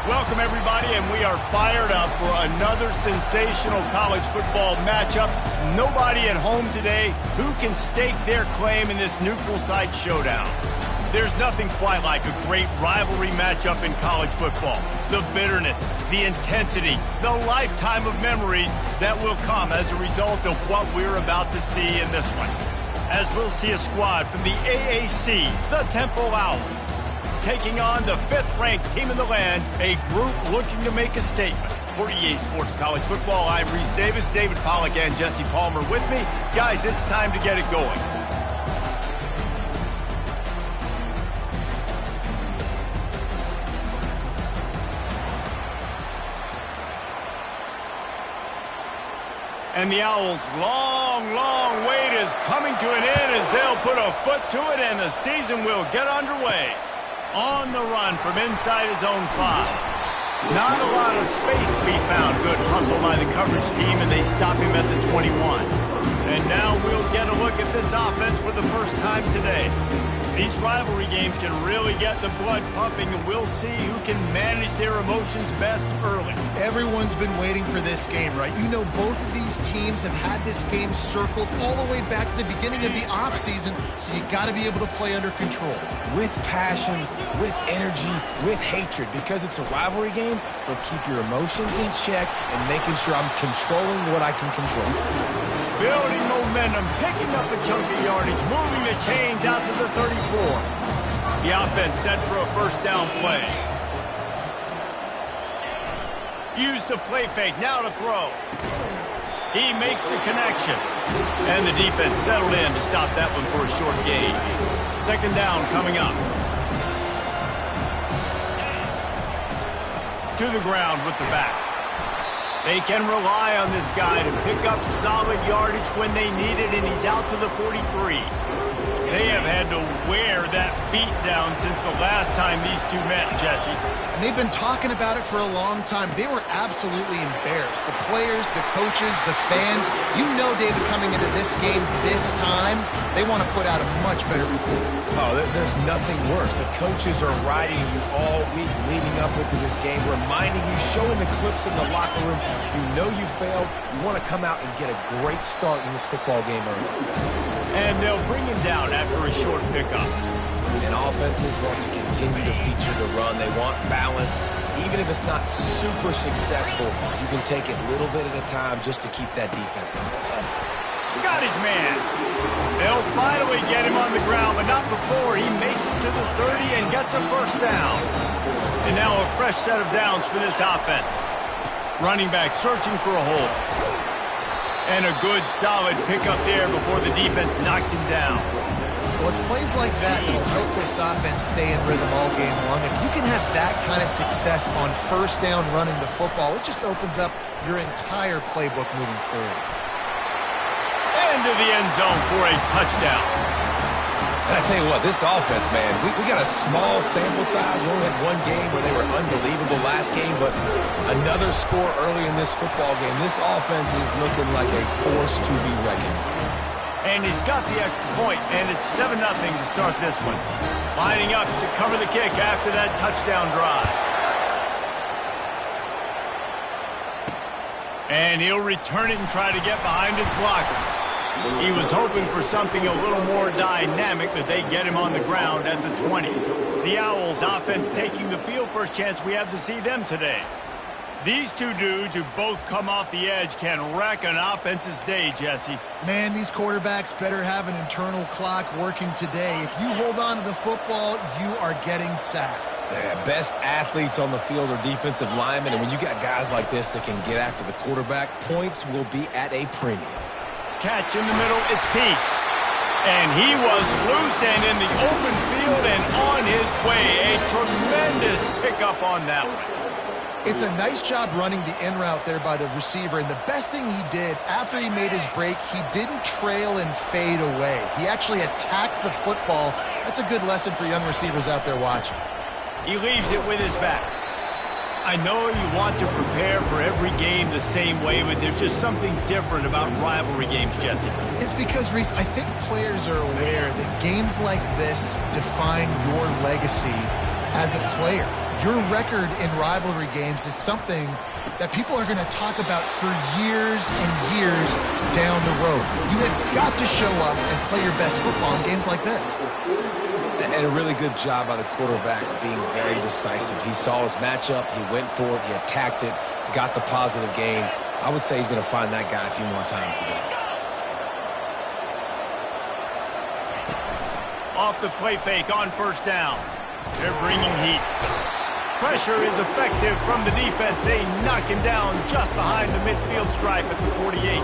Welcome, everybody, and we are fired up for another sensational college football matchup. Nobody at home today who can stake their claim in this neutral site showdown. There's nothing quite like a great rivalry matchup in college football. The bitterness, the intensity, the lifetime of memories that will come as a result of what we're about to see in this one. As we'll see a squad from the AAC, the Temple Owls, taking on the 5th-ranked team in the land, a group looking to make a statement. For EA Sports College Football, I'm Reese Davis, David Pollack, and Jesse Palmer with me. Guys, it's time to get it going. And the Owls' long wait is coming to an end as they'll put a foot to it, and the season will get underway. On the run from inside his own 5. Not a lot of space to be found. Good hustle by the coverage team, and they stop him at the 21. And now we'll get a look at this offense for the first time today. These rivalry games can really get the blood pumping, and we'll see who can manage their emotions best early. Everyone's been waiting for this game, right? You know, both of these teams have had this game circled all the way back to the beginning of the offseason, so you got to be able to play under control. With passion, with energy, with hatred. Because it's a rivalry game, they'll keep your emotions in check and making sure I'm controlling what I can control. Building momentum, picking up a chunk of yardage, moving the chains out to the 34. The offense set for a first down play. Use the play fake, now to throw. He makes the connection. And the defense settled in to stop that one for a short gain. Second down coming up. To the ground with the back. They can rely on this guy to pick up solid yardage when they need it, and he's out to the 43. They have had to wear that beat down since the last time these two met, Jesse. And they've been talking about it for a long time. They were absolutely embarrassed. The players, the coaches, the fans. You know, David, coming into this game this time, they want to put out a much better performance. Oh, there's nothing worse. The coaches are riding you all week leading up into this game, reminding you, showing the clips in the locker room. You know you failed. You want to come out and get a great start in this football game early. And they'll bring him down after a short pickup. And offenses want to continue to feature the run. They want balance. Even if it's not super successful, you can take it a little bit at a time just to keep that defense honest. Got his man. They'll finally get him on the ground, but not before he makes it to the 30 and gets a first down. And now a fresh set of downs for this offense. Running back searching for a hole. And a good, solid pickup there before the defense knocks him down. Well, it's plays like that that'll help this offense stay in rhythm all game long. If you can have that kind of success on first down running the football, it just opens up your entire playbook moving forward. Into the end zone for a touchdown. And I tell you what, this offense, man, we got a small sample size. We only had one game where they were unbelievable last game, but another score early in this football game. This offense is looking like a force to be reckoned with. And he's got the extra point, and it's 7-0 to start this one. Lining up to cover the kick after that touchdown drive. And he'll return it and try to get behind his blockers. He was hoping for something a little more dynamic, but they get him on the ground at the 20. The Owls offense taking the field, first chance we have to see them today. These two dudes who both come off the edge can wreck an offense's day, Jesse. Man, these quarterbacks better have an internal clock working today. If you hold on to the football, you are getting sacked. Yeah, best athletes on the field are defensive linemen, and when you got guys like this that can get after the quarterback, points will be at a premium. Catch in the middle, it's Peace. And he was loose and in the open field and on his way. A tremendous pickup on that one. It's a nice job running the in route there by the receiver, and the best thing he did after he made his break, he didn't trail and fade away. He actually attacked the football. That's a good lesson for young receivers out there watching. He leaves it with his back. I know you want to prepare for every game the same way, but there's just something different about rivalry games, Jesse. It's because, Reese, I think players are aware that games like this define your legacy as a player. Your record in rivalry games is something that people are going to talk about for years and years down the road. You have got to show up and play your best football in games like this. And a really good job by the quarterback being very decisive. He saw his matchup, he went for it, he attacked it, got the positive gain. I would say he's going to find that guy a few more times today. Off the play fake on first down. They're bringing heat. Pressure is effective from the defense. They knock him down just behind the midfield stripe at the 48.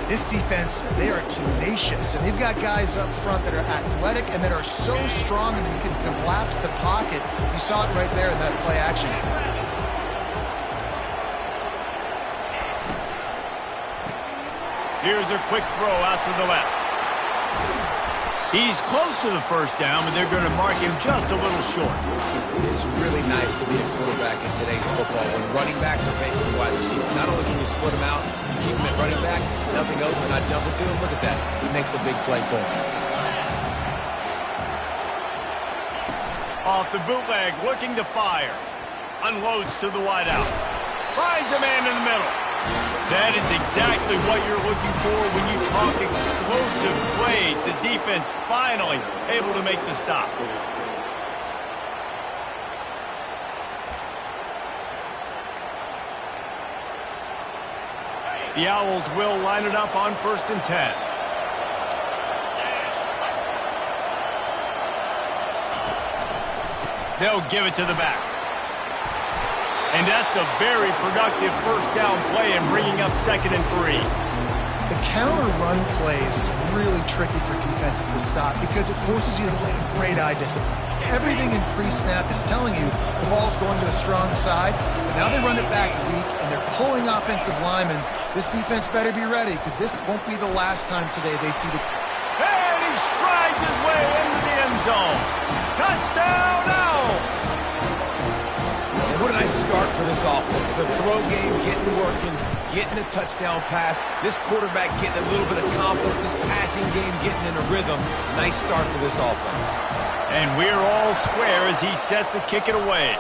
This defense, they are tenacious, and they've got guys up front that are athletic and that are so strong and can collapse the pocket. You saw it right there in that play action attack. Here's a quick throw out to the left. He's close to the first down, but they're going to mark him just a little short. It's really nice to be a quarterback in today's football when running backs are facing wide receivers. Not only can you split them out, you keep them at running back, nothing open, I dump it to him. Look at that. He makes a big play for him. Off the bootleg, looking to fire. Unloads to the wideout. Finds a man in the middle. That is exactly what you're looking for when you talk explosive plays. The defense finally able to make the stop. The Owls will line it up on 1st and 10. They'll give it to the back. And that's a very productive first down play and bringing up 2nd and 3. The counter run play is really tricky for defenses to stop because it forces you to play with great eye discipline. Everything in pre-snap is telling you the ball's going to the strong side, but now they run it back weak and they're pulling offensive linemen. This defense better be ready because this won't be the last time today they see the... And he strides his way into the end zone. Touchdown Owls! What a nice start for this offense. The throw game getting working, getting the touchdown pass. This quarterback getting a little bit of confidence. This passing game getting in a rhythm. Nice start for this offense. And we're all square as he's set to kick it away.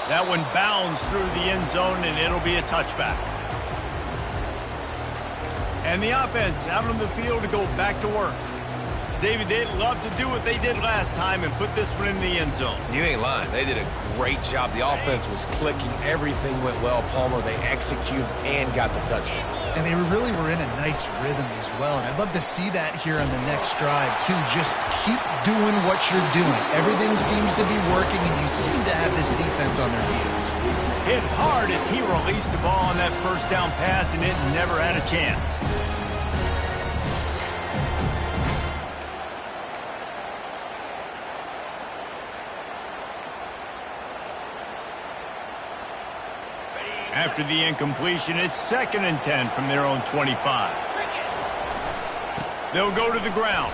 That one bounds through the end zone, and it'll be a touchback. And the offense out on the field to go back to work. David, they'd love to do what they did last time and put this one in the end zone. You ain't lying. They did a great job. The offense was clicking. Everything went well, Palmer. They executed and got the touchdown. And they really were in a nice rhythm as well. And I'd love to see that here on the next drive, too. Just keep doing what you're doing. Everything seems to be working, and you seem to have this defense on their heels. Hit hard as he released the ball on that first down pass, and it never had a chance. After the incompletion, it's 2nd and 10 from their own 25. They'll go to the ground.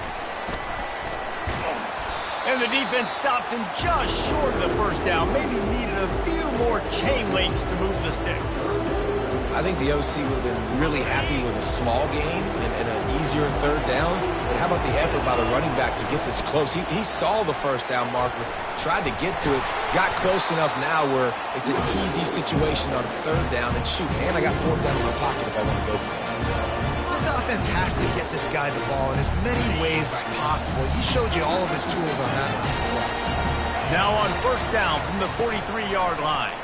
And the defense stops him just short of the first down. Maybe needed a few more chain links to move the sticks. I think the OC would have been really happy with a small gain and an easier 3rd down. But how about the effort by the running back to get this close? He saw the first down marker, tried to get to it, got close enough now where it's an easy situation on 3rd down. And shoot, man, I got 4th down in my pocket if I want to go for it. This offense has to get this guy the ball in as many ways as possible. He showed you all of his tools on that last play. Now on first down from the 43-yard line.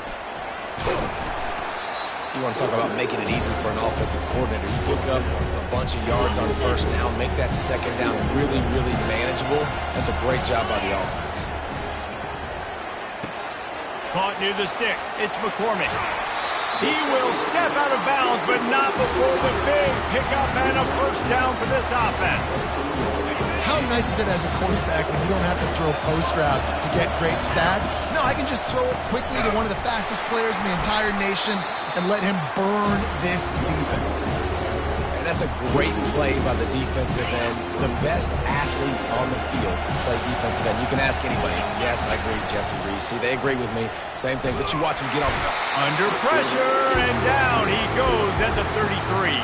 You want to talk about making it easy for an offensive coordinator. You pick up a bunch of yards on first down, make that 2nd down really, really manageable. That's a great job by the offense. Caught near the sticks. It's McCormick. He will step out of bounds, but not before the big pickup and a first down for this offense. How nice is it as a quarterback when you don't have to throw post routes to get great stats? No, I can just throw it quickly to one of the fastest players in the entire nation and let him burn this defense. And that's a great play by the defensive end. The best athletes on the field play defensive end. You can ask anybody. Yes, I agree. Jesse agrees. See, they agree with me. Same thing. But you watch him get off. Under pressure, and down he goes at the 33.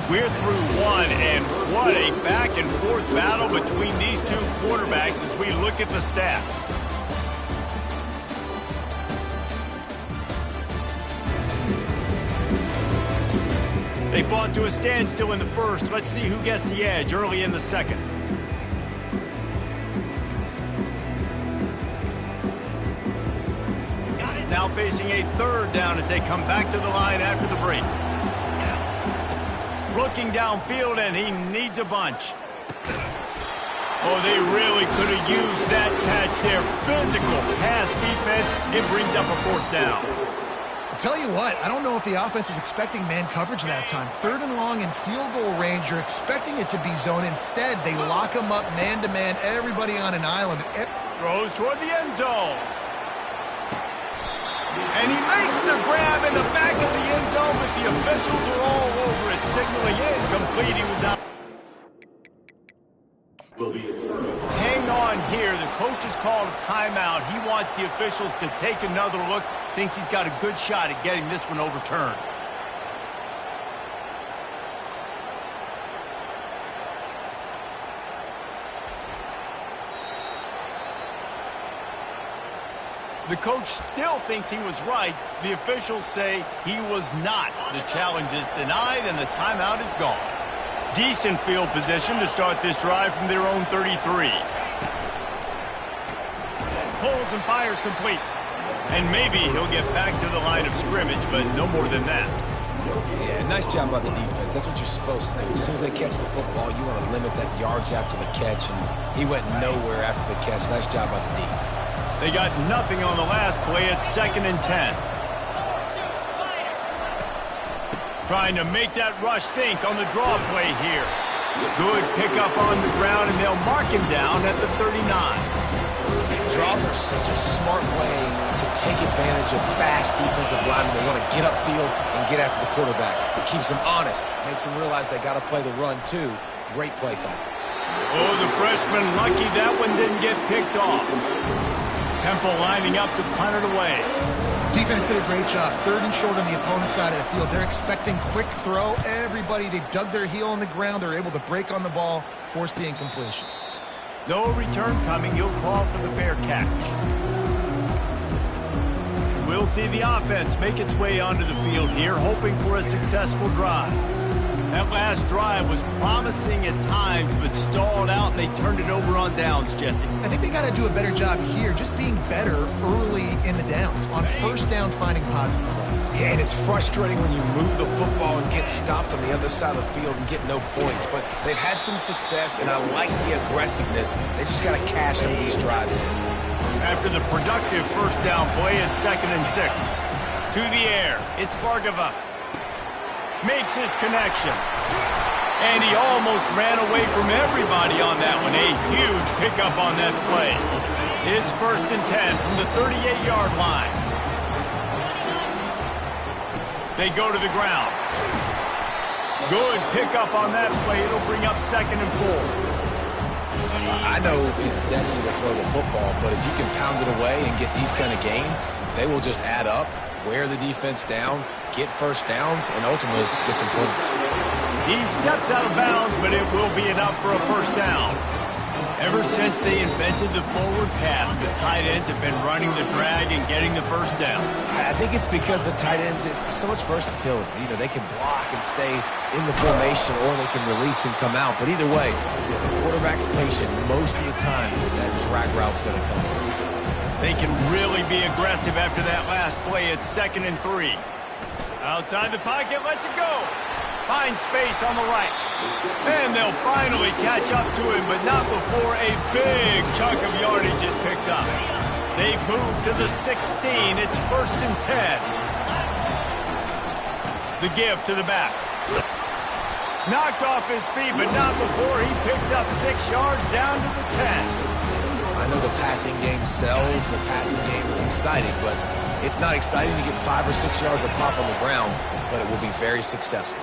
We're through one, and what a back-and-forth battle between these two quarterbacks as we look at the stats. They fought to a standstill in the first. Let's see who gets the edge early in the second. Now facing a third down as they come back to the line after the break. Looking downfield, and he needs a bunch. Oh, they really could have used that catch there. Physical pass defense. It brings up a fourth down. I'll tell you what, I don't know if the offense was expecting man coverage that time. 3rd and long in field goal range, you're expecting it to be zone. Instead, they lock them up man-to-man, everybody on an island. Throws toward the end zone. And he makes the grab in the back of the end zone, but the officials are all over it, signaling incomplete. He was out. Hang on here. The coach has called a timeout. He wants the officials to take another look. Thinks he's got a good shot at getting this one overturned. The coach still thinks he was right. The officials say he was not. The challenge is denied, and the timeout is gone. Decent field position to start this drive from their own 33. Pulls and fires complete. And maybe he'll get back to the line of scrimmage, but no more than that. Yeah, nice job by the defense. That's what you're supposed to do. As soon as they catch the football, you want to limit that yards after the catch, and he went nowhere after the catch. Nice job by the D. They got nothing on the last play. It's 2nd and 10. Trying to make that rush think on the draw play here. Good pickup on the ground, and they'll mark him down at the 39. Draws are such a smart way to take advantage of fast defensive linemen that want to get upfield and get after the quarterback. It keeps them honest, makes them realize they got to play the run too. Great play call. Oh, the freshman lucky that one didn't get picked off. Temple lining up to punt it away. Defense did a great job. 3rd and short on the opponent's side of the field. They're expecting quick throw. Everybody, they dug their heel on the ground. They're able to break on the ball, force the incompletion. No return coming. He'll call for the fair catch. We'll see the offense make its way onto the field here, hoping for a successful drive. That last drive was promising at times, but stalled out, and they turned it over on downs, Jesse. I think they got to do a better job here, just being better early in the downs. On 1st down, finding positive plays. Yeah, and it's frustrating when you move the football and get stopped on the other side of the field and get no points. But they've had some success, and I like the aggressiveness. They just got to cash some of these drives in. After the productive 1st down play, it's 2nd and 6. To the air, it's Bargava. Makes his connection. And he almost ran away from everybody on that one. A huge pickup on that play. It's 1st and 10 from the 38-yard line. They go to the ground. Good pickup on that play. It'll bring up 2nd and 4. I know it's sexy to throw the football, but if you can pound it away and get these kind of gains, they will just add up, wear the defense down, get 1st downs, and ultimately get some points. He steps out of bounds, but it will be enough for a 1st down. Ever since they invented the forward pass, the tight ends have been running the drag and getting the 1st down. I think it's because the tight ends is so much versatility. You know, they can block and stay in the formation, or they can release and come out. But either way, if the quarterback's patient, most of the time, that drag route's going to come. They can really be aggressive after that last play. It's 2nd and 3. Outside the pocket, lets it go. Finds space on the right. And they'll finally catch up to him, but not before a big chunk of yardage is picked up. They've moved to the 16. It's 1st and 10. The give to the back. Knocked off his feet, but not before he picks up 6 yards down to the 10. I know the passing game sells, the passing game is exciting, but it's not exciting to get 5 or 6 yards a pop on the ground, but it will be very successful.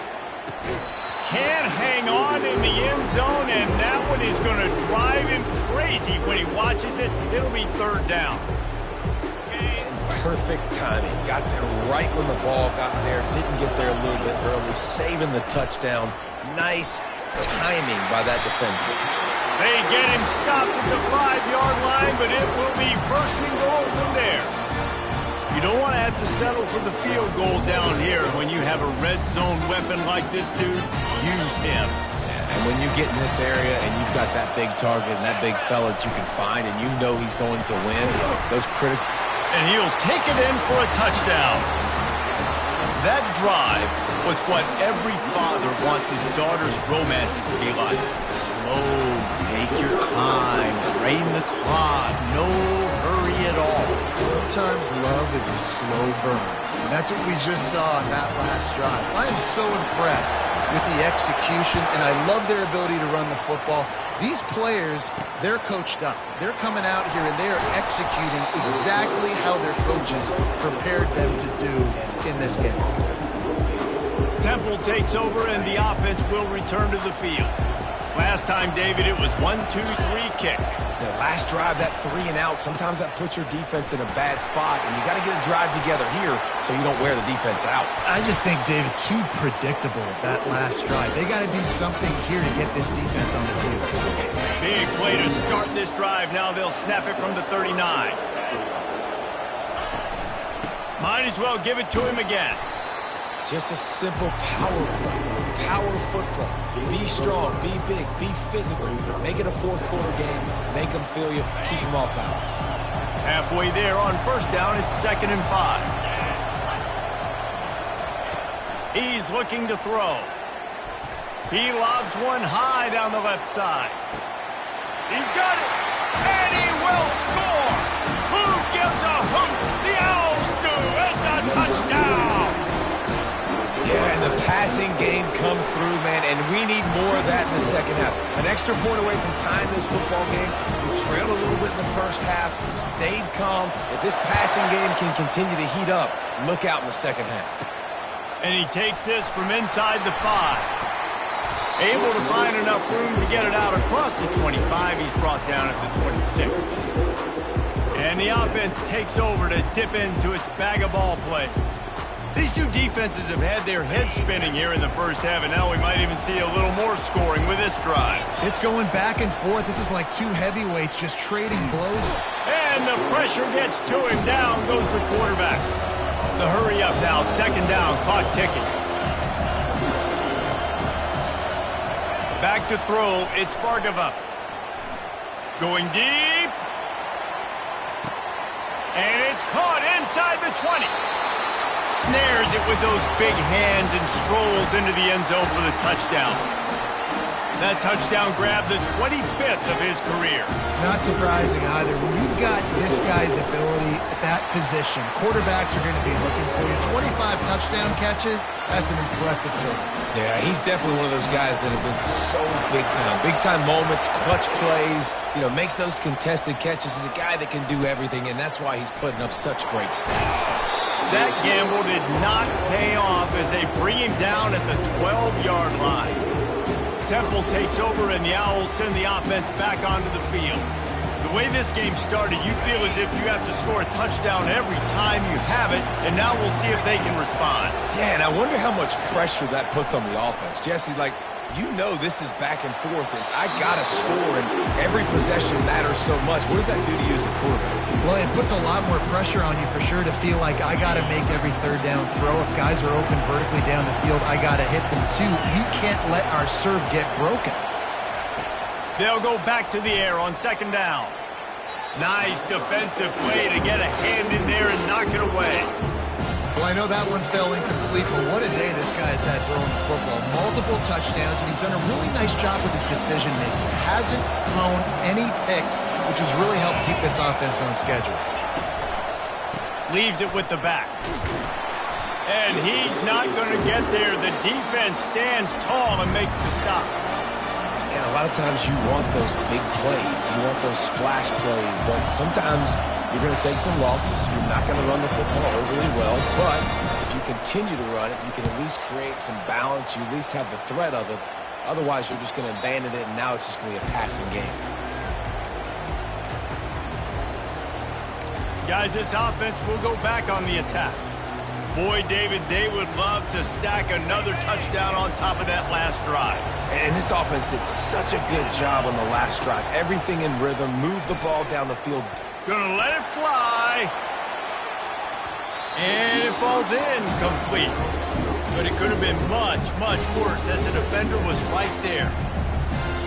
Can't hang on in the end zone, and that one is going to drive him crazy when he watches it. It'll be 3rd down. perfect timing. Got there right when the ball got there. Didn't get there a little bit early. Saving the touchdown. Nice timing by that defender. They get him stopped at the 5-yard line, but it will be first and goal from there. You don't want to have to settle for the field goal down here when you have a red zone weapon like this dude. Use him. And when you get in this area and you've got that big target and that big fella that you can find and you know he's going to win, those critical... And he'll take it in for a touchdown. That drive was what every father wants his daughter's romances to be like. Slow, take your time, drain the clock, no hurry at all. Sometimes love is a slow burn. And that's what we just saw on that last drive. I am so impressed with the execution, and I love their ability to run the football. These players, they're coached up. They're coming out here, and they are executing exactly how their coaches prepared them to do in this game. Temple takes over, and the offense will return to the field. Last time, David, it was 1-2-3 kick. The last drive, that 3-and-out, sometimes that puts your defense in a bad spot, and you got to get a drive together here so you don't wear the defense out. I just think, David, too predictable that last drive. They got to do something here to get this defense on the field. Big play to start this drive. Now they'll snap it from the 39. Might as well give it to him again. Just a simple power play. Power football. Be strong, be big, be physical. Make it a fourth-quarter game. Make them feel you. Keep them off balance. Halfway there on first down, it's 2nd and 5. He's looking to throw. He lobs one high down the left side. He's got it, and he will score. Who gives a hoot? The Owls do. It's a touchdown. Yeah, and the passing game comes through, man, and we need more of that in the second half. An extra point away from tying this football game. We trailed a little bit in the first half, stayed calm. If this passing game can continue to heat up, look out in the second half. And he takes this from inside the 5. Able to find enough room to get it out across the 25. He's brought down at the 26. And the offense takes over to dip into its bag of ball plays. These two defenses have had their heads spinning here in the first half, and now we might even see a little more scoring with this drive. It's going back and forth. This is like two heavyweights just trading blows. And the pressure gets to him. Down goes the quarterback. The hurry up now. 2nd down. Clock ticking. Back to throw. It's Bargava. Going deep. And it's caught inside the 20. Snares it with those big hands and strolls into the end zone for the touchdown. That touchdown grabbed the 25th of his career. Not surprising either. When you've got this guy's ability at that position, quarterbacks are going to be looking for you. 25 touchdown catches, that's an impressive thing. Yeah, he's definitely one of those guys that have been so big time. Big time moments, clutch plays, makes those contested catches. He's a guy that can do everything, and that's why he's putting up such great stats. That gamble did not pay off as they bring him down at the 12-yard line. Temple takes over, and the Owls send the offense back onto the field. The way this game started, you feel as if you have to score a touchdown every time you have it, and now we'll see if they can respond. Yeah, and I wonder how much pressure that puts on the offense. Jesse, this is back and forth, and I got to score, and every possession matters so much. What does that do to you as a quarterback? Well, it puts a lot more pressure on you for sure to feel like I got to make every third down throw. If guys are open vertically down the field, I got to hit them too. We can't let our serve get broken. They'll go back to the air on 2nd down. Nice defensive play to get a hand in there and knock it away. Well, I know that one fell incomplete, but what a day this guy's had throwing the football. Multiple touchdowns, and he's done a really nice job with his decision-making. Hasn't thrown any picks, which has really helped keep this offense on schedule. Leaves it with the back. And he's not going to get there. The defense stands tall and makes the stop. And a lot of times you want those big plays. You want those splash plays, but sometimes you're going to take some losses. You're not going to run the football overly well, but if you continue to run it, you can at least create some balance. You at least have the threat of it. Otherwise, you're just going to abandon it, and now it's just going to be a passing game. Guys, this offense will go back on the attack. Boy, David, they would love to stack another touchdown on top of that last drive. And this offense did such a good job on the last drive. Everything in rhythm, moved the ball down the field. Gonna let it fly. And it falls in complete. But it could have been much, much worse as the defender was right there.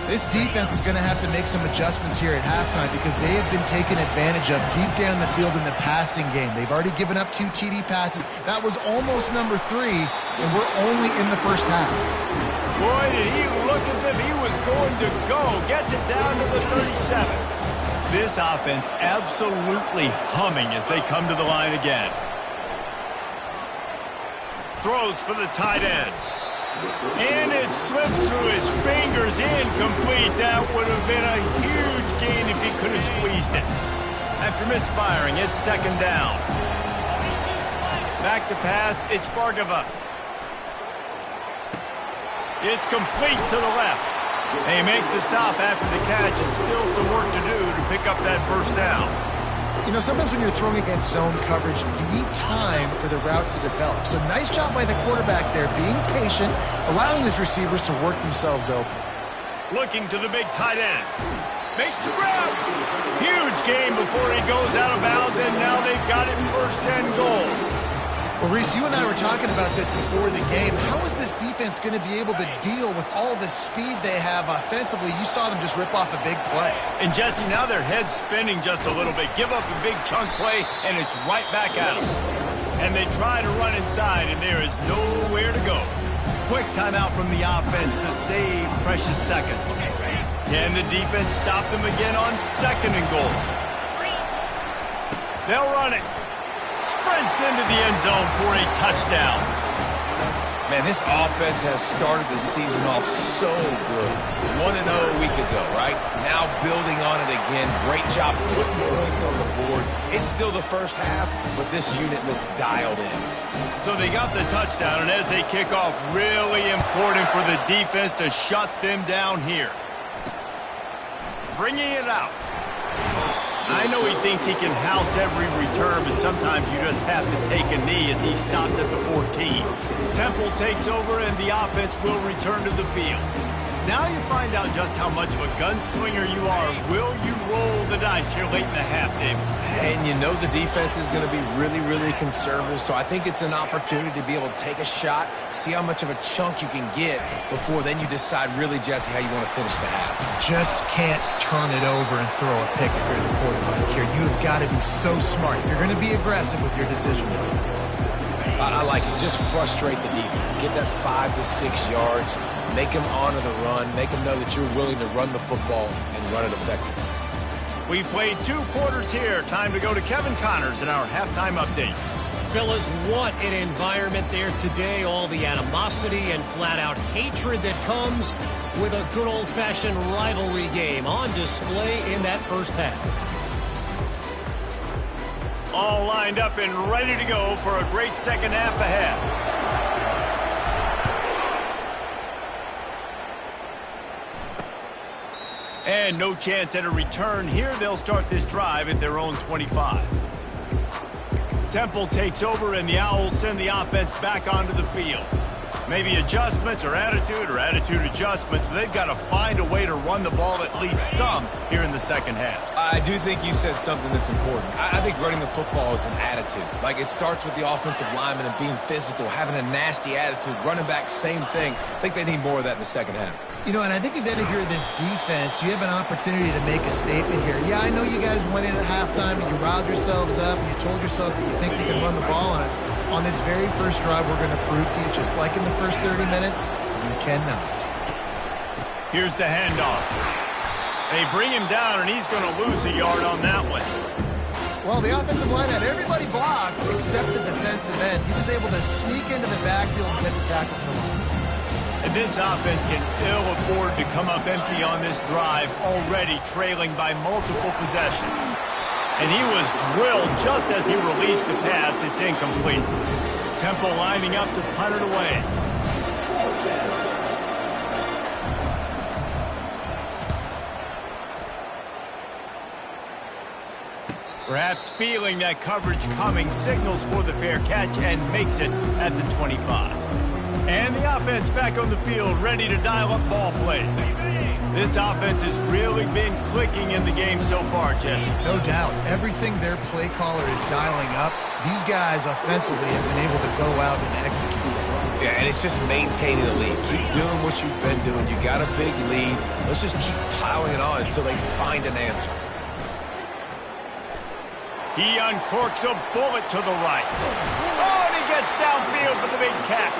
This defense is going to have to make some adjustments here at halftime because they have been taken advantage of deep down the field in the passing game. They've already given up 2 TD passes. That was almost number 3, and we're only in the first half. Boy, did he look as if he was going to go. Gets it down to the 37. This offense absolutely humming as they come to the line again. Throws for the tight end. And it slips through his fingers, incomplete. That would have been a huge gain if he could have squeezed it. After misfiring, it's second down. Back to pass, it's Bargava. It's complete to the left. They make the stop after the catch, and still some work to do to pick up that first down. You know, sometimes when you're throwing against zone coverage, you need time for the routes to develop. So nice job by the quarterback there, being patient, allowing his receivers to work themselves open. Looking to the big tight end. Makes the grab. Huge gain before he goes out of bounds, and now they've got it in first and goal. Well, Reese, you and I were talking about this before the game. How is this defense going to be able to deal with all the speed they have offensively? You saw them just rip off a big play. And, Jesse, now their head's spinning just a little bit. Give up a big chunk play, and it's right back at them. And they try to run inside, and there is nowhere to go. Quick timeout from the offense to save precious seconds. Can the defense stop them again on second and goal? They'll run it. Sprints into the end zone for a touchdown. Man, this offense has started the season off so good. 1-0 a week ago, right? Now building on it again. Great job putting points on the board. It's still the first half, but this unit looks dialed in. So they got the touchdown, and as they kick off, really important for the defense to shut them down here. Bringing it out. I know he thinks he can house every return, but sometimes you just have to take a knee as he stopped at the 14. Temple takes over, and the offense will return to the field. Now you find out just how much of a gunslinger you are. Will you roll the dice here late in the half, David? And you know the defense is going to be really, really conservative, so I think it's an opportunity to be able to take a shot, see how much of a chunk you can get before then you decide really, Jesse, how you want to finish the half. Just can't turn it over and throw a pick if you're the quarterback here. You've got to be so smart. You're going to be aggressive with your decision. I like it. Just frustrate the defense. Get that 5 to 6 yards. Make them honor the run. Make them know that you're willing to run the football and run it effectively. We've played 2 quarters here. Time to go to Kevin Connors in our halftime update. Fellas, what an environment there today. All the animosity and flat-out hatred that comes with a good old-fashioned rivalry game on display in that first half. All lined up and ready to go for a great second half ahead. And no chance at a return here. They'll start this drive at their own 25. Temple takes over, and the Owls send the offense back onto the field. Maybe adjustments or attitude adjustments, but they've got to find a way to run the ball at least some here in the second half. I do think you said something that's important. I think running the football is an attitude. Like, it starts with the offensive lineman and being physical, having a nasty attitude. Running back, same thing. I think they need more of that in the second half. You know, and I think if you're this defense, you have an opportunity to make a statement here. Yeah, I know you guys went in at halftime and you riled yourselves up and you told yourself that you think you can run the ball on us. On this very first drive, we're going to prove to you, just like in the first 30 minutes, you cannot. Here's the handoff. They bring him down, and he's going to lose a yard on that one. Well, the offensive line had everybody blocked except the defensive end. He was able to sneak into the backfield and get the tackle for loss. And this offense can ill afford to come up empty on this drive, already trailing by multiple possessions. And he was drilled just as he released the pass. It's incomplete. Temple lining up to punt it away. We're Perhaps feeling that coverage coming, signals for the fair catch and makes it at the 25. And the offense back on the field, ready to dial up ball plays. This offense has really been clicking in the game so far, Jesse. No doubt. Everything their play caller is dialing up, these guys offensively have been able to go out and execute. Yeah, and it's just maintaining the lead. Keep doing what you've been doing. You got a big lead. Let's just keep piling it on until they find an answer. He uncorks a bullet to the right. Oh, and he gets downfield for the big catch.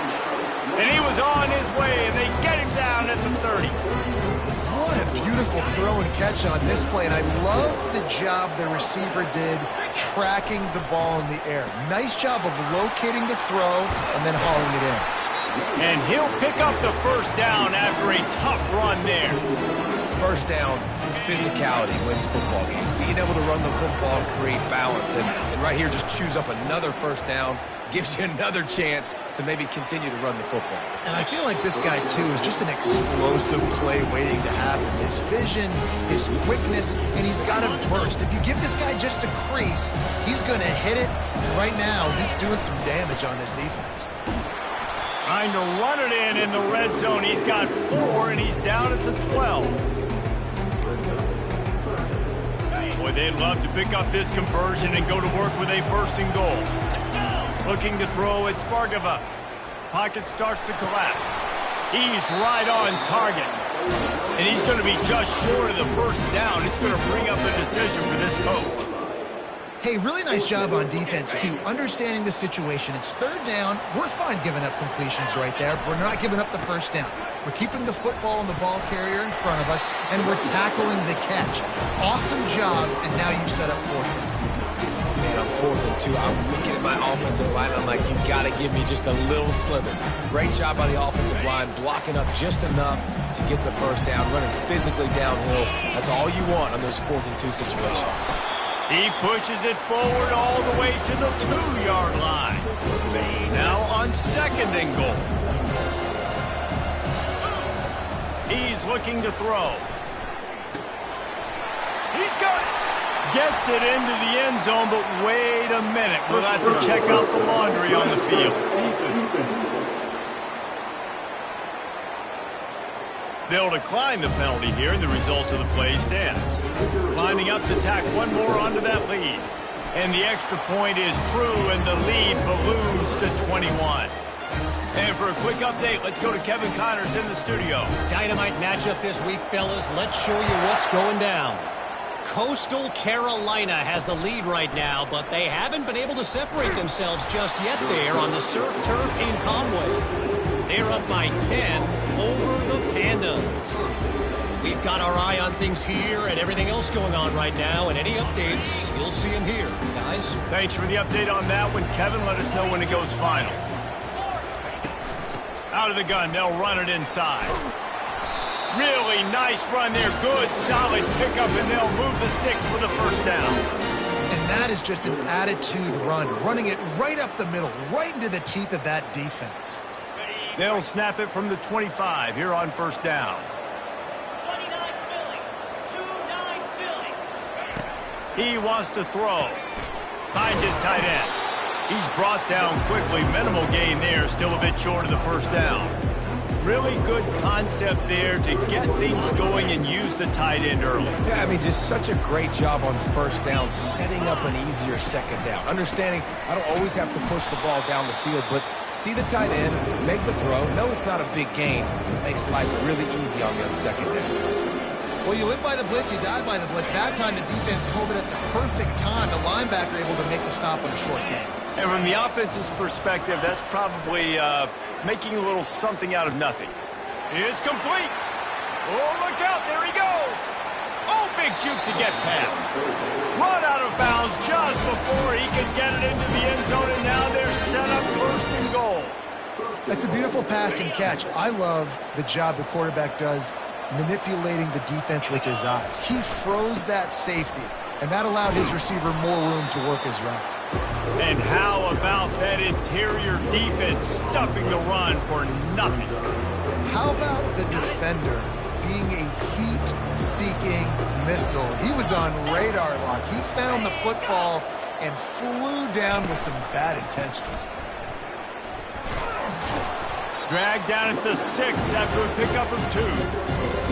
And he was on his way, and they get him down at the 30. What a beautiful throw and catch on this play, and I love the job the receiver did tracking the ball in the air. Nice job of locating the throw and then hauling it in. And he'll pick up the first down after a tough run there. First down, physicality wins football games. Being able to run the football, create balance, and right here just choose up another first down, gives you another chance to maybe continue to run the football. And I feel like this guy, too, is just an explosive play waiting to happen. His vision, his quickness, and he's got a burst. If you give this guy just a crease, he's going to hit it. Right now, he's doing some damage on this defense. Trying to run it in the red zone. He's got 4, and he's down at the 12. Boy, they'd love to pick up this conversion and go to work with a first and goal. Looking to throw, it's Bargava. Pocket starts to collapse. He's right on target. And he's going to be just short of the first down. It's going to bring up a decision for this coach. Hey, really nice job on defense, too, understanding the situation. It's third down. We're fine giving up completions right there. We're not giving up the first down. We're keeping the football and the ball carrier in front of us, and we're tackling the catch. Awesome job, and now you've set up fourth down. Man, on 4th and 2, I'm looking at my offensive line. I'm like, you got to give me just a little slither. Great job by the offensive line, blocking up just enough to get the first down, running physically downhill. That's all you want on those 4th and 2 situations. He pushes it forward all the way to the 2-yard line. Now on second and goal. He's looking to throw. He's got it. Gets it into the end zone, but wait a minute. We'll have to check out the laundry on the field. They'll decline the penalty here, and the result of the play stands. Lining up to tack one more onto that lead. And the extra point is true, and the lead balloons to 21. And for a quick update, let's go to Kevin Connors in the studio. Dynamite matchup this week, fellas. Let's show you what's going down. Coastal Carolina has the lead right now, but they haven't been able to separate themselves just yet there on the surf turf in Conway. They're up by 10 over the Pandas. We've got our eye on things here and everything else going on right now, and any updates, you'll see them here, guys. Thanks for the update on that one, Kevin. Let us know when it goes final. Out of the gun, they'll run it inside. Really nice run there. Good, solid pickup, and they'll move the sticks for the first down. And that is just an attitude run, running it right up the middle, right into the teeth of that defense. They'll snap it from the 25 here on first down. 29 Philly. He wants to throw. Finds his tight end. He's brought down quickly. Minimal gain there. Still a bit short of the first down. Really good concept there to get things going and use the tight end early. Yeah, I mean, just such a great job on first down, setting up an easier second down. Understanding I don't always have to push the ball down the field, but see the tight end, make the throw. No, it's not a big gain. Makes life really easy on me on second down. Well, you live by the blitz, you die by the blitz. That time the defense called it at the perfect time. The linebacker able to make the stop on a short gain. And from the offense's perspective, that's probably making a little something out of nothing. It's complete. Oh, look out. There he goes. Oh, big juke to get past. Run out of bounds just before he could get it into the end zone, and now they're set up first and goal. That's a beautiful pass and catch. I love the job the quarterback does manipulating the defense with his eyes. He froze that safety, and that allowed his receiver more room to work his route. And how about that interior defense stuffing the run for nothing? How about the defender being a heat-seeking missile. He was on radar lock. He found the football and flew down with some bad intentions. Dragged down at the 6 after a pickup of 2.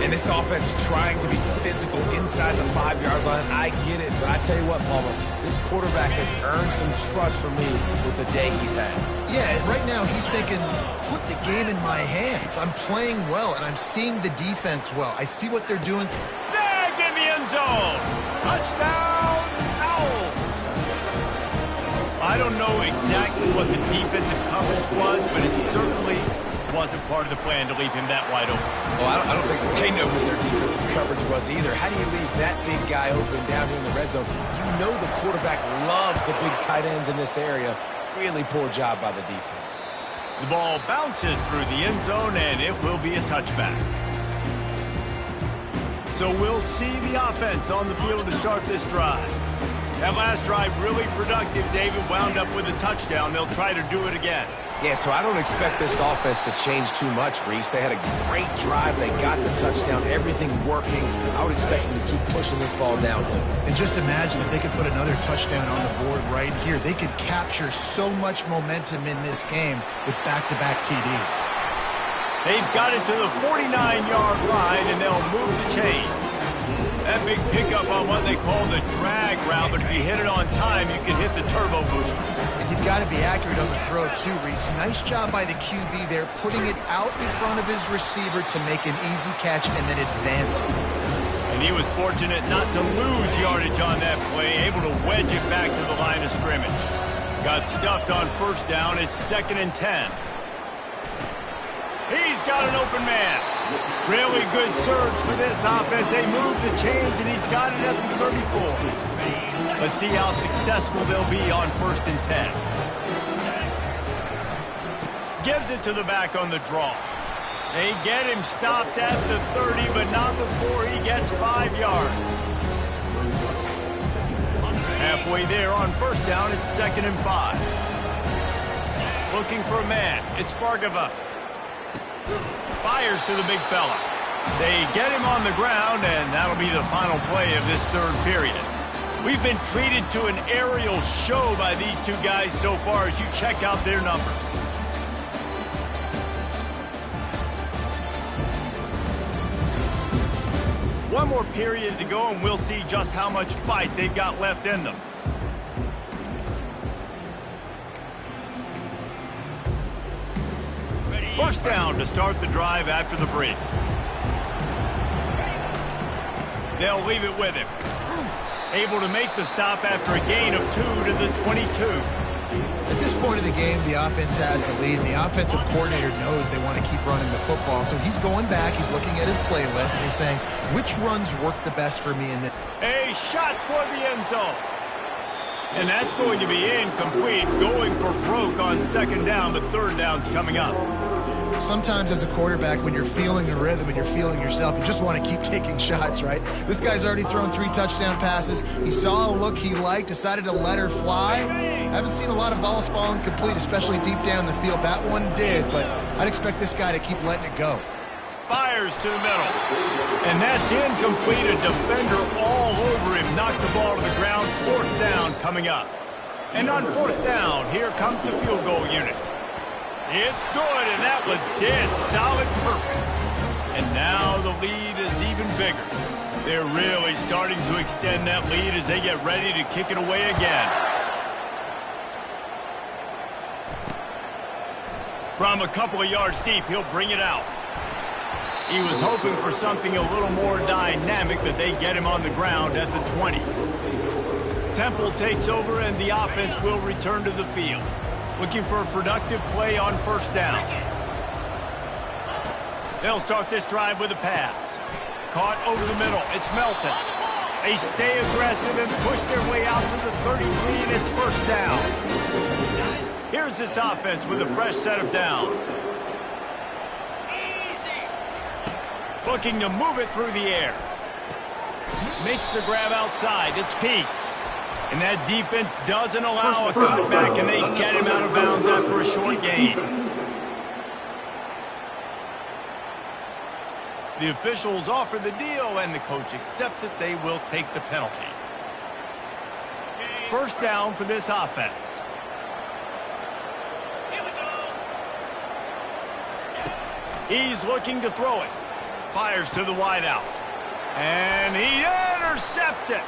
And this offense trying to be physical inside the 5-yard line. I get it, but I tell you what, Palmer, this quarterback has earned some trust from me with the day he's had. Yeah, right now he's thinking, put the game in my hands. I'm playing well, and I'm seeing the defense well. I see what they're doing. Snagged in the end zone. Touchdown, Owls. I don't know exactly what the defensive coverage was, but it certainly wasn't part of the plan to leave him that wide open. Well, I don't think they know what their defensive coverage was either. How do you leave that big guy open down here in the red zone? You know the quarterback loves the big tight ends in this area. Really poor job by the defense. The ball bounces through the end zone, and it will be a touchback. So we'll see the offense on the field to start this drive. That last drive really productive. David wound up with a touchdown. They'll try to do it again. Yeah, so I don't expect this offense to change too much, Reese. They had a great drive. They got the touchdown. Everything working. I would expect them to keep pushing this ball downhill. And just imagine if they could put another touchdown on the board right here. They could capture so much momentum in this game with back-to-back TDs. They've got it to the 49-yard line, and they'll move the chain. That big pickup on what they call the drag route, but if you hit it on time, you can hit the turbo booster. And you've got to be accurate on the throw, too, Reese. Nice job by the QB there, putting it out in front of his receiver to make an easy catch and then advance it. And he was fortunate not to lose yardage on that play, able to wedge it back to the line of scrimmage. Got stuffed on first down. It's 2nd and 10. He's got an open man. Really good surge for this offense. They move the chains, and he's got it at the 34. Let's see how successful they'll be on 1st and 10. Gives it to the back on the draw. They get him stopped at the 30, but not before he gets 5 yards. Halfway there on 1st down, it's 2nd and 5. Looking for a man. It's Bargava. Fires to the big fella. They get him on the ground, and that'll be the final play of this 3rd period. We've been treated to an aerial show by these two guys so far as you check out their numbers. One more period to go, and we'll see just how much fight they've got left in them. First down to start the drive after the break. They'll leave it with him. Able to make the stop after a gain of 2 to the 22. At this point of the game, the offense has the lead, and the offensive coordinator knows they want to keep running the football. So he's going back, he's looking at his playlist, and he's saying, which runs work the best for me in this? A shot toward the end zone. And that's going to be incomplete, going for broke on 2nd down, but 3rd down's coming up. Sometimes as a quarterback, when you're feeling the rhythm and you're feeling yourself, you just want to keep taking shots, right? This guy's already thrown 3 touchdown passes. He saw a look he liked, decided to let her fly. Haven't seen a lot of balls falling complete, especially deep down the field. That one did, but I'd expect this guy to keep letting it go. Fires to the middle. And that's incomplete. A defender all over him. Knocked the ball to the ground. 4th down coming up. And on 4th down, here comes the field goal unit. It's good, and that was dead solid perfect. And now the lead is even bigger. They're really starting to extend that lead as they get ready to kick it away again. From a couple of yards deep, he'll bring it out. He was hoping for something a little more dynamic, but they get him on the ground at the 20. Temple takes over, and the offense will return to the field. Looking for a productive play on 1st down. They'll start this drive with a pass. Caught over the middle. It's Melton. They stay aggressive and push their way out to the 33, and it's 1st down. Here's this offense with a fresh set of downs. Looking to move it through the air. Makes the grab outside. It's Peace. And that defense doesn't allow a cutback, and they get him out of bounds after a short gain. The officials offer the deal, and the coach accepts it. They will take the penalty. First down for this offense. He's looking to throw it. Fires to the wideout. And he intercepts it.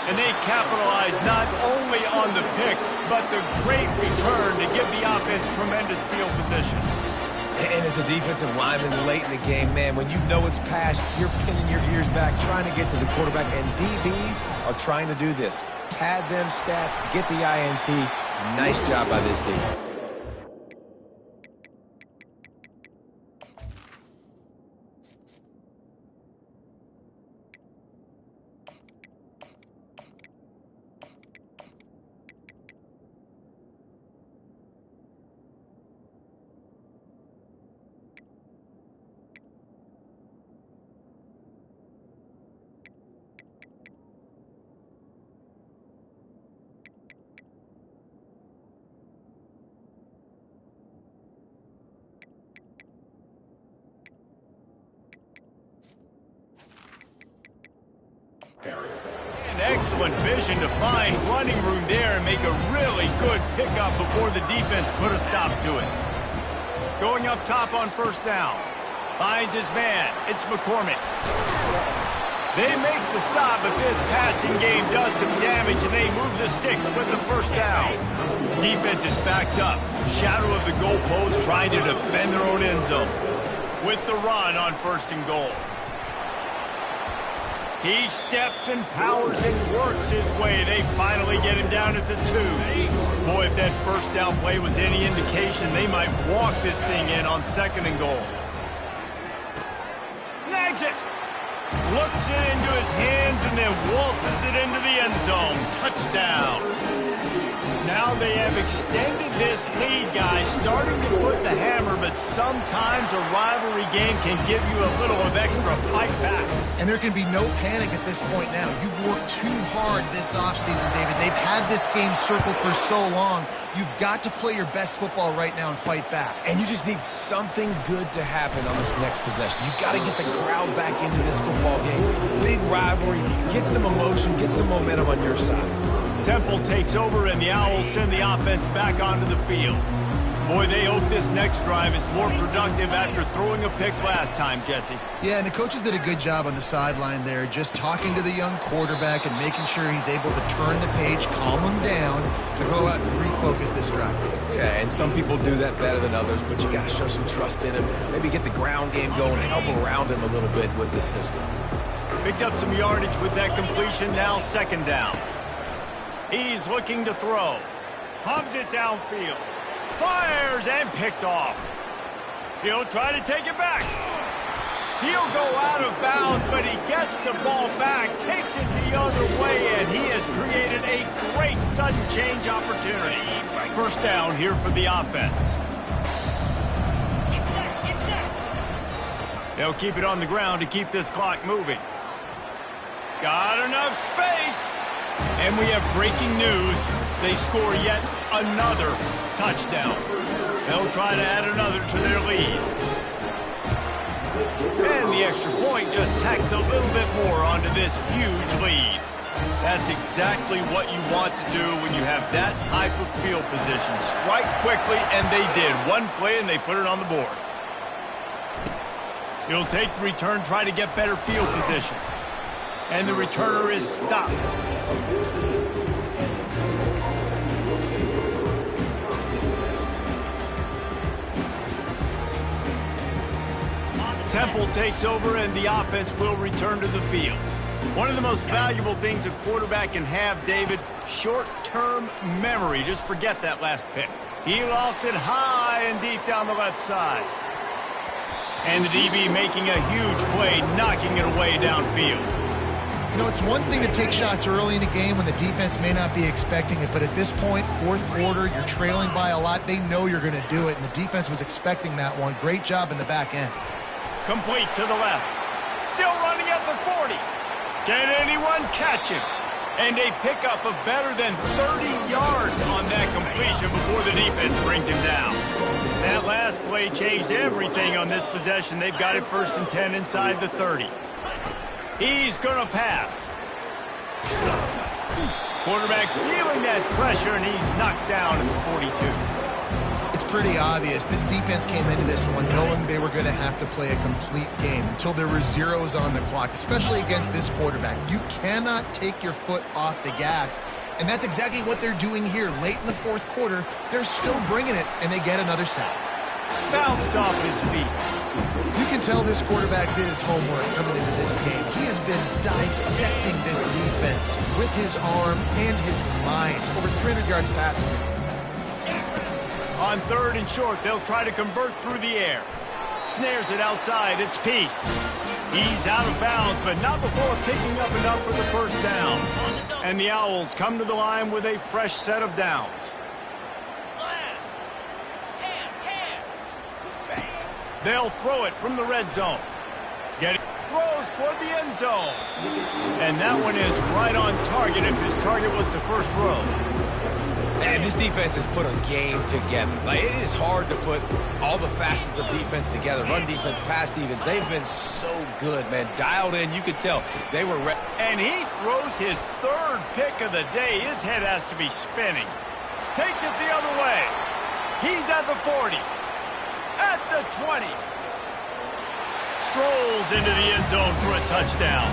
And they capitalize not only on the pick, but the great return to give the offense tremendous field position. And as a defensive lineman late in the game, man, when you know it's passed, you're pinning your ears back, trying to get to the quarterback. And DBs are trying to do this. Pad them stats, get the INT. Nice job by this D. An excellent vision to find running room there and make a really good pickup before the defense put a stop to it. Going up top on first down. Finds his man. It's McCormick. They make the stop, but this passing game does some damage, and they move the sticks with the first down. Defense is backed up. Shadow of the goalpost trying to defend their own end zone. With the run on first and goal. He steps and powers and works his way. They finally get him down at the 2. Boy, if that first down play was any indication, they might walk this thing in on second and goal. Snags it. Looks it into his hands and then waltzes it into the end zone. Touchdown. Now they have extended this lead, guys, starting to put the hammer, but sometimes a rivalry game can give you a little of extra fight back. And there can be no panic at this point now. You've worked too hard this offseason, David. They've had this game circled for so long. You've got to play your best football right now and fight back. And you just need something good to happen on this next possession. You got to get the crowd back into this football game. Big rivalry. Get some emotion. Get some momentum on your side. Temple takes over, and the Owls send the offense back onto the field. Boy, they hope this next drive is more productive after throwing a pick last time, Jesse. Yeah, and the coaches did a good job on the sideline there, just talking to the young quarterback and making sure he's able to turn the page, calm him down, to go out and refocus this drive. Yeah, and some people do that better than others, but you got to show some trust in him. Maybe get the ground game going, help around him a little bit with this system. Picked up some yardage with that completion, now second down. He's looking to throw. Hubs it downfield. Fires and picked off. He'll try to take it back. He'll go out of bounds, but he gets the ball back, takes it the other way, and he has created a great sudden change opportunity. First down here for the offense. They'll keep it on the ground to keep this clock moving. Got enough space. And we have breaking news. They score yet another touchdown. They'll try to add another to their lead. And the extra point just tacks a little bit more onto this huge lead. That's exactly what you want to do when you have that type of field position. Strike quickly, and they did. One play, and they put it on the board. He'll take the return, try to get better field position. And the returner is stopped. Temple takes over, and the offense will return to the field. One of the most valuable things a quarterback can have, David, short-term memory. Just forget that last pick. He lost it high and deep down the left side. And the DB making a huge play, knocking it away downfield. You know, it's one thing to take shots early in a game when the defense may not be expecting it, but at this point, fourth quarter, you're trailing by a lot. They know you're going to do it, and the defense was expecting that one. Great job in the back end. Complete to the left. Still running at the 40. Can anyone catch him? And a pickup of better than 30 yards on that completion before the defense brings him down. That last play changed everything on this possession. They've got it 1st and 10 inside the 30. He's going to pass. Quarterback feeling that pressure, and he's knocked down at the 42. It's pretty obvious. This defense came into this one knowing they were going to have to play a complete game until there were zeros on the clock, especially against this quarterback. You cannot take your foot off the gas, and that's exactly what they're doing here. Late in the 4th quarter, they're still bringing it, and they get another sack. Bounced off his feet. You can tell this quarterback did his homework coming into this game. He has been dissecting this defense with his arm and his mind. Over 300 yards passing. On 3rd and short, they'll try to convert through the air. Snares it outside. It's Peace. He's out of bounds, but not before picking up enough for the 1st down. And the Owls come to the line with a fresh set of downs. They'll throw it from the red zone. Throws toward the end zone. And that one is right on target if his target was the 1st row. And this defense has put a game together. Like, it is hard to put all the facets of defense together. Run defense, pass defense. They've been so good, man. Dialed in. You could tell they were ready. And he throws his 3rd pick of the day. His head has to be spinning. Takes it the other way. He's at the 40. At the 20. Strolls into the end zone for a touchdown.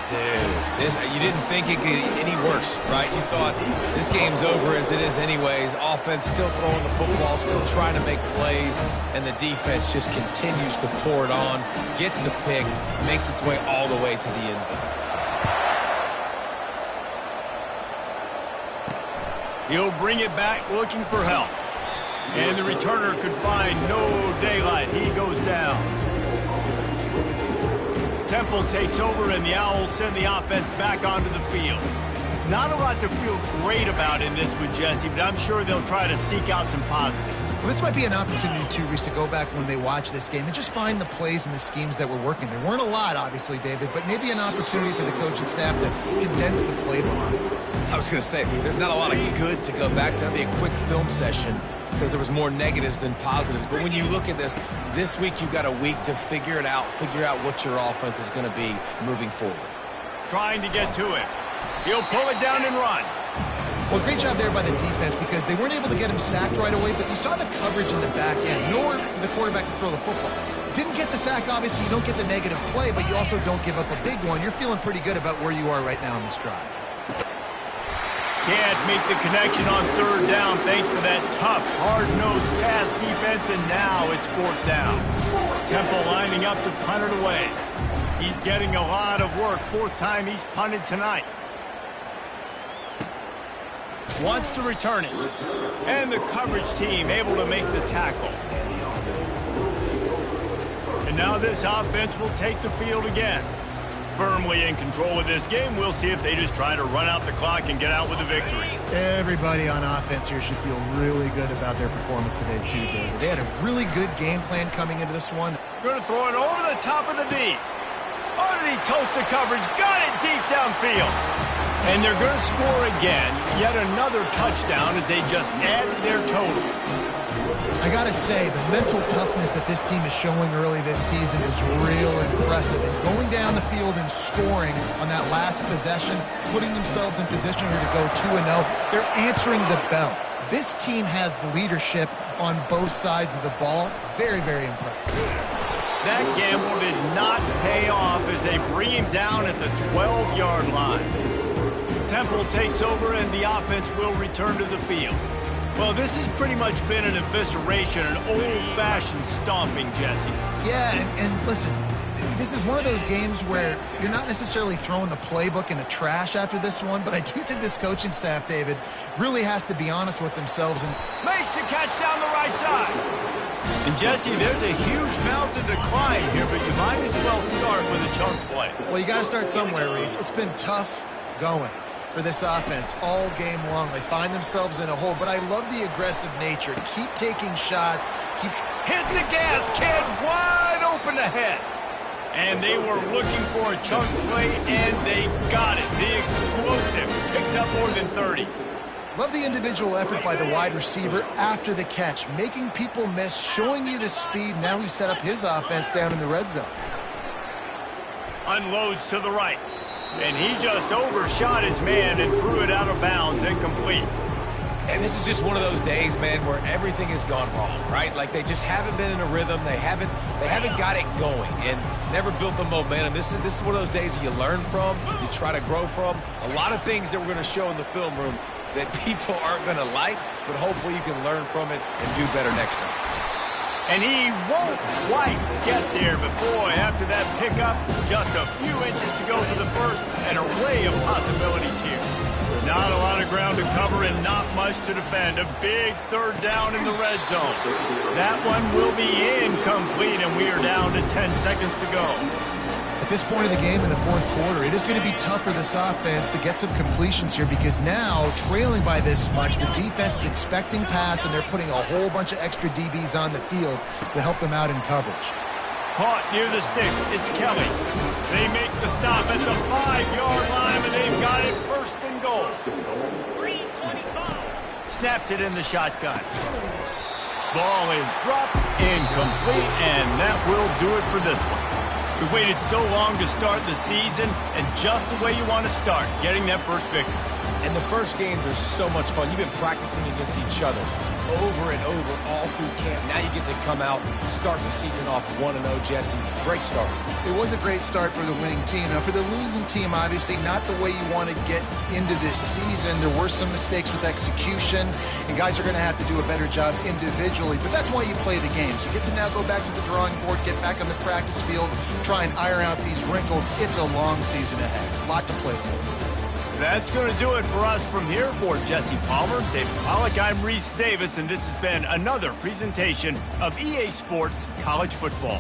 Dude, you didn't think it could get any worse, right? You thought this game's over as it is anyways. Offense still throwing the football, still trying to make plays, and the defense just continues to pour it on, gets the pick, makes its way all the way to the end zone. He'll bring it back looking for help. And the returner could find no daylight. He goes down. Temple takes over, and the Owls send the offense back onto the field. Not a lot to feel great about in this one, Jesse, but I'm sure they'll try to seek out some positives. Well, this might be an opportunity, too, Reese, to go back when they watch this game and just find the plays and the schemes that were working. There weren't a lot, obviously, David, but maybe an opportunity for the coaching staff to condense the playbook. I was going to say, there's not a lot of good to go back to. That'd be a quick film session because there was more negatives than positives. But when you look at this week you've got a week to figure it out, figure out what your offense is going to be moving forward. Trying to get to it. He'll pull it down and run. Well, great job there by the defense because they weren't able to get him sacked right away, but you saw the coverage in the back end. Nowhere for the quarterback to throw the football. Didn't get the sack, obviously. You don't get the negative play, but you also don't give up a big one. You're feeling pretty good about where you are right now in this drive. Can't make the connection on 3rd down thanks to that tough, hard-nosed pass defense, and now it's 4th down. Temple lining up to punt it away. He's getting a lot of work. 4th time he's punted tonight. Wants to return it. And the coverage team able to make the tackle. And now this offense will take the field again. Firmly in control of this game. We'll see if they just try to run out the clock and get out with a victory. Everybody on offense here should feel really good about their performance today, too, David. They had a really good game plan coming into this one. Going to throw it over the top of the D. Oh, did he toast the coverage? Got it deep downfield. And they're going to score again. Yet another touchdown as they just add to their total. I got to say, the mental toughness that this team is showing early this season is real impressive. And going down the field and scoring on that last possession, putting themselves in position here to go 2-0, they're answering the bell. This team has leadership on both sides of the ball. Very, very impressive. That gamble did not pay off as they bring him down at the 12-yard line. Temple takes over and the offense will return to the field. Well, this has pretty much been an evisceration, an old-fashioned stomping, Jesse. Yeah, and listen, this is one of those games where you're not necessarily throwing the playbook in the trash after this one, but I do think this coaching staff, David, really has to be honest with themselves. And makes the catch down the right side. And, Jesse, there's a huge mountain to climb here, but you might as well start with a chunk play. Well, you got to start somewhere, Reese. It's been tough going for this offense all game long. They find themselves in a hole, but I love the aggressive nature. Keep taking shots. Keep hitting the gas, kid. Wide open ahead. And they were looking for a chunk play, and they got it. The explosive picks up more than 30. Love the individual effort by the wide receiver after the catch, making people miss, showing you the speed. Now he set up his offense down in the red zone. Unloads to the right. And he just overshot his man and threw it out of bounds, incomplete. And this is just one of those days, man, where everything has gone wrong, right? Like they just haven't been in a rhythm. They haven't got it going and never built the momentum. This is one of those days that you learn from, you try to grow from. A lot of things that we're going to show in the film room that people aren't going to like, but hopefully you can learn from it and do better next time. And he won't quite get there, but boy, after that pickup, just a few inches to go for the first, an array of possibilities here. Not a lot of ground to cover and not much to defend. A big third down in the red zone. That one will be incomplete, and we are down to 10 seconds to go. At this point of the game in the fourth quarter, it is going to be tough for this offense to get some completions here because now, trailing by this much, the defense is expecting pass, and they're putting a whole bunch of extra DBs on the field to help them out in coverage. Caught near the sticks. It's Kelly. They make the stop at the 5-yard line, and they've got it first and goal. 3:25. Snapped it in the shotgun. Ball is dropped, incomplete, and that will do it for this one. We waited so long to start the season, and just the way you want to start, getting that first victory. And the first games are so much fun. You've been practicing against each other over and over all through camp. Now you get to come out, start the season off 1-0, Jesse. Great start. It was a great start for the winning team. Now, for the losing team, obviously not the way you want to get into this season. There were some mistakes with execution, and guys are going to have to do a better job individually. But that's why you play the games. You get to now go back to the drawing board, get back on the practice field, try and iron out these wrinkles. It's a long season ahead. A lot to play for. That's going to do it for us from here. For Jesse Palmer, David Pollack, I'm Reese Davis, and this has been another presentation of EA Sports College Football.